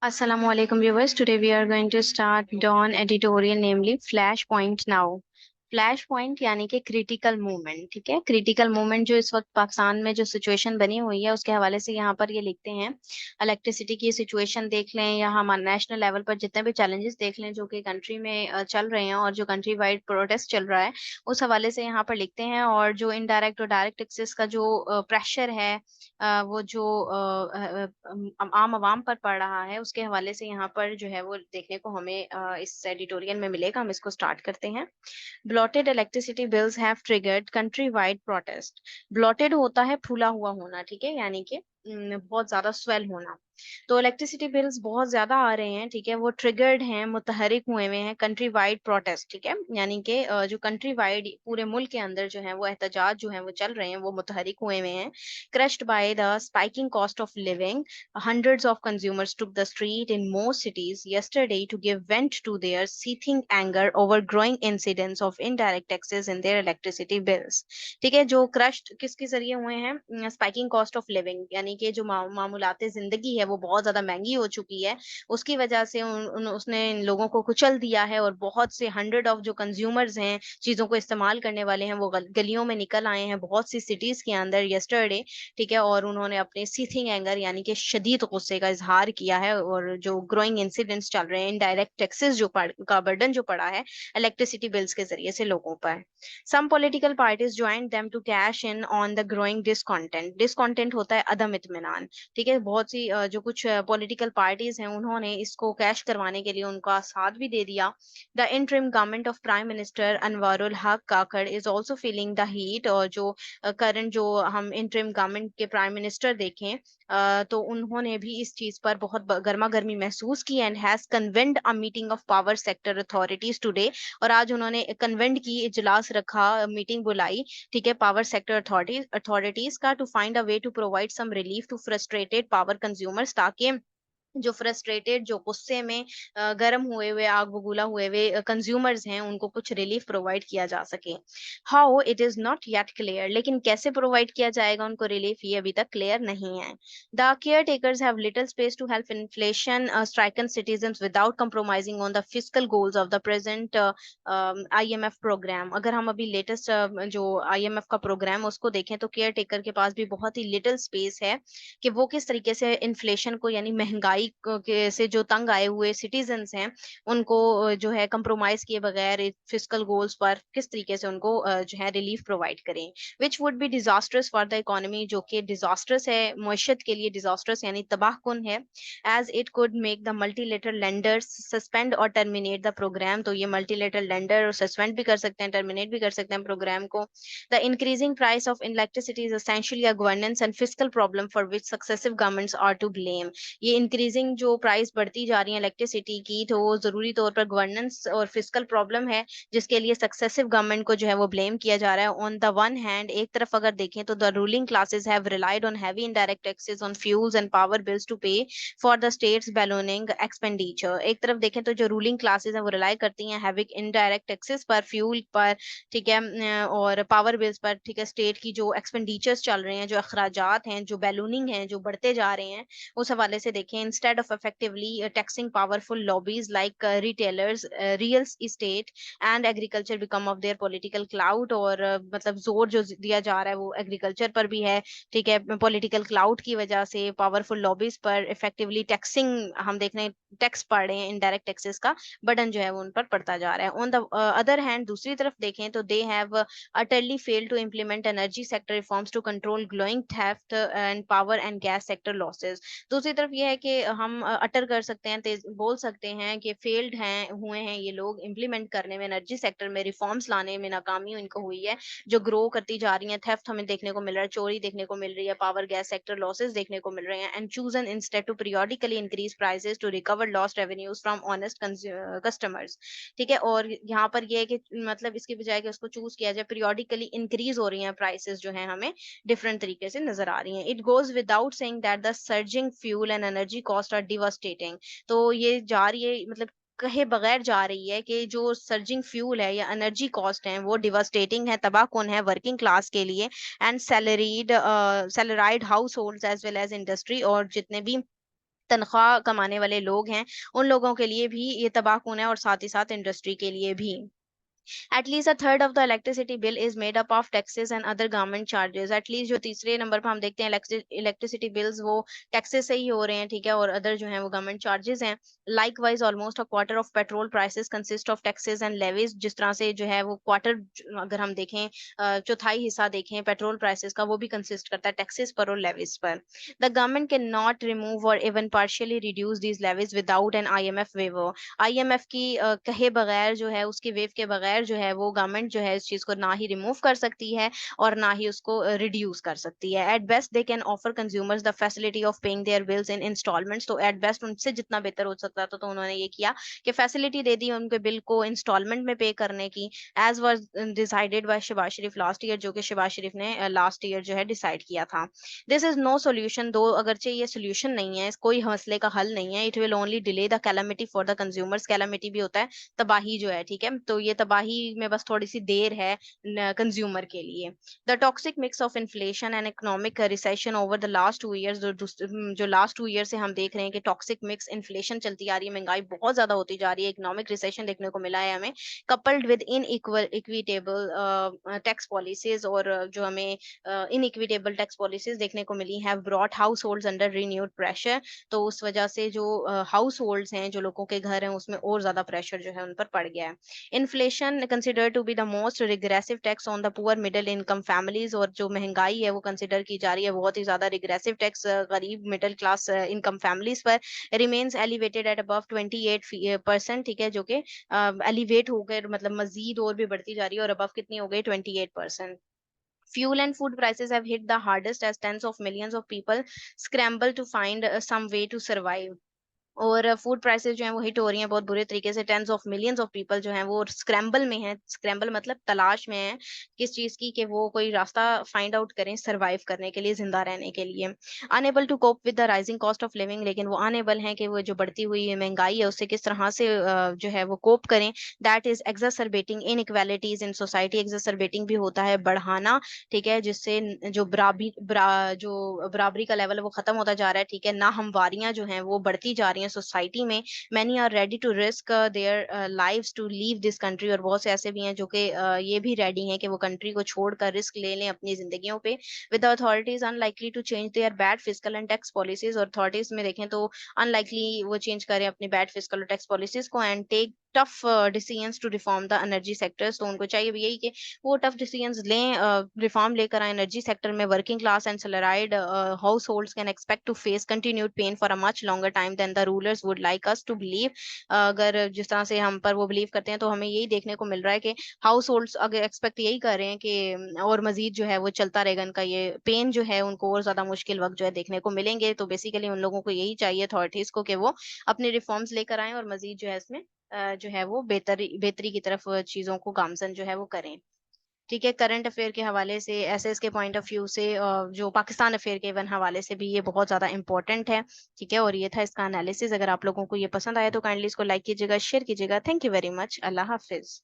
Assalamu alaikum viewers. Today we are going to start Dawn editorial, namely Flashpoint Now. Flash point यानी कि critical movement. ठीक है, critical movement जो इस वक्त पाकिस्तान में जो सिचुएशन बनी हुई है उसके हवाले से यहाँ पर ये लिखते हैं। इलेक्ट्रिसिटी की सिचुएशन देख लें या हमारे नेशनल लेवल पर जितने भी चैलेंजेस देख लें जो कि कंट्री में चल रहे हैं और जो कंट्री वाइड प्रोटेस्ट चल रहा है उस हवाले से यहाँ पर लिखते हैं। और जो इनडायरेक्ट और डायरेक्ट एक्सेस का जो प्रेशर है, वो जो आम आवाम पर पड़ रहा है उसके हवाले से यहाँ पर जो है वो देखने को हमें इस एडिटोरियल में मिलेगा। हम इसको स्टार्ट करते हैं। Blotted electricity bills have triggered country wide protest. Blotted होता है फूला हुआ होना, ठीक है, यानी कि बहुत ज्यादा स्वेल होना। तो इलेक्ट्रिसिटी बिल्स बहुत ज्यादा आ रहे हैं, ठीक है, वो ट्रिगर्ड हैं, मुतहरिक हुए हैं कंट्री वाइड प्रोटेस्ट। ठीक है, यानी कि जो कंट्री वाइड पूरे मुल्क के अंदर जो है वो एहतजाज जो है वो चल रहे हैं, वो मुतहरिक हुए हैं। Crushed by the spiking cost of living, hundreds of consumers took the street in most cities yesterday to give vent to their seething anger over growing incidents of indirect taxes in their electricity bills। ठीक है, जो crushed किसके जरिए हुए हैं? Spiking cost of living, यानी कि जो मामूलाते जिंदगी है वो बहुत ज्यादा महंगी हो चुकी है। उसकी वजह से उसने इन लोगों को कुचल दिया है और बहुत से हंड्रेड ऑफ जो कंज्यूमर्स हैं, चीजों को इस्तेमाल करने वाले हैं, वो गलियों में निकल आए हैं बहुत सी सिटीज के अंदर यस्टरडे। ठीक है, और उन्होंने अपने सीथिंग एंगर यानी कि शदीद गुस्से का इजहार किया है। और जो ग्रोइंग इंसिडेंट्स चल रहे हैं, इनडायरेक्ट टैक्सेस का बर्डन जो पड़ा है इलेक्ट्रिसिटी बिल्स के जरिए से लोगों पर। Some political parties join them to cash in on the growing discontent. Discontent होता है अदम इत्मीनान। ठीक है, बहुत सी जो कुछ पॉलिटिकल पार्टीज हैं उन्होंने इसको कैश करवाने के लिए उनका साथ भी दे दिया। The interim government of prime minister Anwarul Haq Kakar is also feeling the heat. और जो करंट जो हम इंटरिम गवर्नमेंट के प्राइम मिनिस्टर देखें तो उन्होंने भी इस चीज पर बहुत गर्मा गर्मी महसूस की and has convened a meeting of power sector authorities today. और आज उन्होंने कन्वेंट की, इजलास रखा, मीटिंग बुलाई, ठीक है, पावर सेक्टर अथॉरिटीज का, to find a way to provide some relief to frustrated power consumers, ताकि जो फ्रस्ट्रेटेड, जो गुस्से में गर्म हुए हुए, आग बबूला हुए हुए कंज्यूमर्स हैं उनको कुछ रिलीफ प्रोवाइड किया जा सके। How it is not yet clear, लेकिन कैसे प्रोवाइड किया जाएगा उनको रिलीफ ये अभी तक क्लियर नहीं है। The caretakers have little space to help inflation stricken citizens without compromising on the fiscal goals of the present IMF programme. अगर हम अभी लेटेस्ट जो आईएमएफ का प्रोग्राम उसको देखें तो केयर टेकर के पास भी बहुत ही लिटिल स्पेस है कि वो किस तरीके से इन्फ्लेशन को, यानी महंगाई के से जो तंग आए हुए सिटीजन्स हैं उनको जो है कंप्रोमाइज किए बगैर फिस्कल गोल्स पर किस तरीके से उनको जो है रिलीफ प्रोवाइड करें। Which would be disasters for the economy, जो कि डिजास्टर्स है मुआशरत के लिए, डिजास्टर्स यानी तबाहकुन है। As it could make the multilateral lenders suspend और टर्मिनेट द प्रोग्राम। तो ये मल्टीलेटरल लेंडर सस्पेंड भी कर सकते हैं, टर्मिनेट भी कर सकते हैं प्रोग्राम को। The increasing price of electricity is essentially a governance and fiscal problem for which successive governments are to blame. ये इंक्रीजिंग जो प्राइस बढ़ती जा रही है इलेक्ट्रिसिटी की, तो वो जरूरी तौर पर गवर्नेंस और फिस्कल प्रॉब्लम है जिसके लिए सक्सेसिव गवर्नमेंट को जो है वो ब्लेम किया जा रहा है। ऑन द वन हैंड, एक तरफ अगर देखें तो the ruling classes have relied on heavy indirect taxes on fuels and power bills to pay for the state's ballooning expenditure. एक तरफ देखें तो जो रूलिंग क्लासेस हैं वो रिलाई करती हैं हैवी इनडायरेक्ट टैक्सेस पर, फ्यूल पर, ठीक है, और पावर बिल्स पर। ठीक है, स्टेट की जो एक्सपेंडिचर्स चल रहे हैं, जो अखराजात हैं, जो बैलूनिंग हैं, जो बढ़ते जा रहे हैं, उस हवाले से देखें। Instead of effectively taxing powerful lobbies like retailers, real estate and agriculture because of their political clout. और मतलब जोर जो दिया जा रहा है वो एग्रीकल्चर पर भी है, ठीक है, पॉलिटिकल क्लाउड की वजह से पावरफुल लॉबीज पर इफेक्टिवली टैक्सिंग हम देख रहे हैं, टैक्स पड़ रहे हैं, इनडायरेक्ट टैक्सेस का बर्डन जो है वो उन पर पड़ता जा रहा है। ऑन द अदर हैंड, दूसरी तरफ देखें तो they have utterly failed to implement energy sector reforms to control growing theft and power and gas sector losses। दूसरी तरफ ये है कि हम अटर कर सकते हैं, तेज बोल सकते हैं कि फेल्ड हैं, हुए हैं ये लोग इम्प्लीमेंट करने में, एनर्जी सेक्टर में रिफॉर्म्स लाने में नाकामी इनको हुई है, जो ग्रो करती जा रही है। थेफ्ट हमें देखने को मिल रहा है, चोरी देखने को मिल रही है, पावर गैस सेक्टर लॉसेस देखने को मिल रहे हैं। And chosen instead to periodically increase prices to recover lost revenues from honest customers. ठीक है, और यहाँ पर ये है कि मतलब इसकी बजाय कि उसको चूज किया जाए, पीरियोडिकली इंक्रीज हो रही हैं प्राइसेस जो है हमें डिफरेंट तरीके से नजर आ रही हैं। It goes without saying that the surging fuel and energy cost are devastating. तो ये जा रही है, मतलब कहे बगैर जा रही है कि जो सर्जिंग फ्यूल है या एनर्जी कॉस्ट है वो डिवास्टेटिंग है, तबाहकुन है वर्किंग क्लास के लिए and salaried household as well as industry. और जितने भी तनख्वाह कमाने वाले लोग हैं, उन लोगों के लिए भी ये तबाहकुन है, और साथ ही साथ इंडस्ट्री के लिए भी। At least a third of the electricity bill is made up of taxes and other government charges. At least जो तीसरे नंबर पर हम देखते हैं इलेक्ट्रिसिटी बिल्स वो टैक्सेस से ही हो रहे हैं, ठीक है, और अदर जो है वो गवर्नमेंट चार्जेस हैं। Likewise, almost a quarter of petrol prices consist of taxes and levies. जिस तरह से जो है वो क्वार्टर, अगर हम देखें चौथाई हिस्सा देखें पेट्रोल प्राइसेस का, वो भी कंसिस्ट करता है टैक्सेस पर और लेवीज पर। The government cannot remove or even partially reduce these levies without an IMF waiver. IMF की कहे बगैर जो है, उसके वेव के बगैर जो है वो गवर्नमेंट जो है इस चीज को ना ही रिमूव कर सकती है और ना ही उसको रिड्यूस कर सकती है। At best they can offer consumers the facility of paying their bills in instalments. तो एट बेस्ट उनसे जितना बेहतर हो सकता था तो उन्होंने ये किया कि फैसिलिटी दे दी उनके बिल को इंस्टॉलमेंट में पे करने की, as was decided by Shehbaz Sharif last year, जो कि शहबाज शरीफ ने लास्ट ईयर जो है डिसाइड किया था। दिस इज नो सोल्यूशन, दो अगरचे ये सोल्यूशन नहीं है, कोई मसले का हल नहीं है। It will only delay the calamity for the consumers. Calamity भी होता है तबाही जो है, ठीक है, तो ये तबाही में बस थोड़ी सी देर है कंज्यूमर के लिए। The toxic mix of inflation and economic recession over the last 2 years, जो लास्ट 2 ईयर से हम देख रहे हैं कि टॉक्सिक मिक्स इन्फ्लेशन चलती आ रही है, महंगाई बहुत ज्यादा होती जा रही है, इकोनॉमिक रिसेशन देखने को मिला है हमें, coupled with in equitable tax policies, और जो हमें इनइक्विटेबल टैक्स पॉलिसीज देखने को मिली हैं, brought house holds under renewed pressure. तो उस वजह से जो हाउस होल्ड्स हैं, जो लोगों के घर हैं, उसमें और ज्यादा प्रेशर जो है उन पर पड़ गया है। Inflation consider to be the most regressive tax on the poor middle income families, और जो महंगाई है वो कंसिडर की जा रही है बहुत ही ज्यादा रिग्रेसिव टैक्स गरीब मिडिल क्लास इनकम फैमिलीज पर। रिमेन्स एलिवेटेड एट अबव 28%, ठीक है, जो कि एलिवेट होकर मतलब मजीद और भी बढ़ती जा रही है, और अबव कितनी हो गई, 28%। Fuel and food prices have hit the hardest as tens of millions of people scramble to find some way to survive. और फूड प्राइसेस जो हैं वो हिट हो रही हैं बहुत बुरे तरीके से। Tens of millions of people जो हैं वो स्क्रैम्बल में हैं, स्क्रैम्बल मतलब तलाश में हैं किस चीज की, कि वो कोई रास्ता फाइंड आउट करें सर्वाइव करने के लिए, जिंदा रहने के लिए। Unable to cope with the rising cost of living, लेकिन वो अनेबल हैं कि वो जो बढ़ती हुई महंगाई है उससे किस तरह से जो है वो कोप करें। That is exacerbating inequalities in society. Exacerbating भी होता है बढ़ाना, ठीक है, जिससे जो जो बराबरी का लेवल है वो खत्म होता जा रहा है, ठीक है, ना हमवारियां जो हैं वो बढ़ती जा रही हैं सोसाइटी में। Many are ready to risk their lives to leave this country, और बहुत से ऐसे भी हैं जो कि ये भी रेडी हैं कि वो कंट्री को छोड़कर रिस्क ले लें अपनी जिंदगियों पे। With authorities unlikely to change their bad fiscal and tax policies, और अथॉरिटीज में देखें तो अनलाइकली वो चेंज करें अपनी बैड फिस्कल और टैक्स पॉलिसीज को, and take tough decisions to reform the energy sectors. तो उनको चाहिए भी यही कि वो टफ डिसीजंस लें, रिफॉर्म लेकर आए एनर्जी सेक्टर में। Working class and salaried households can expect to face continued pain for a much longer time than the rulers would like us to believe. अगर जिस तरह से हम पर वो बिलीव करते हैं, तो हमें यही देखने को मिल रहा है कि हाउस होल्ड्स अगर एक्सपेक्ट यही कर रहे हैं कि और मजीद जो है वो चलता रहेगा, इनका ये पेन जो है उनको और ज्यादा मुश्किल वक्त जो है देखने को मिलेंगे। तो बेसिकली उन लोगों को यही चाहिए अथॉरिटीज को कि वो अपने रिफॉर्म्स लेकर आएं और मजीद जो है इसमें जो है वो बेहतरी बेहतरी की तरफ चीजों को गामजन जो है वो करें। ठीक है, करंट अफेयर के हवाले से, एसएस के पॉइंट ऑफ व्यू से, जो पाकिस्तान अफेयर के इवन हवाले से भी ये बहुत ज्यादा इंपॉर्टेंट है। ठीक है, और ये था इसका एनालिसिस। अगर आप लोगों को ये पसंद आया तो काइंडली इसको लाइक कीजिएगा, शेयर कीजिएगा। Thank you very much. Allah Hafiz.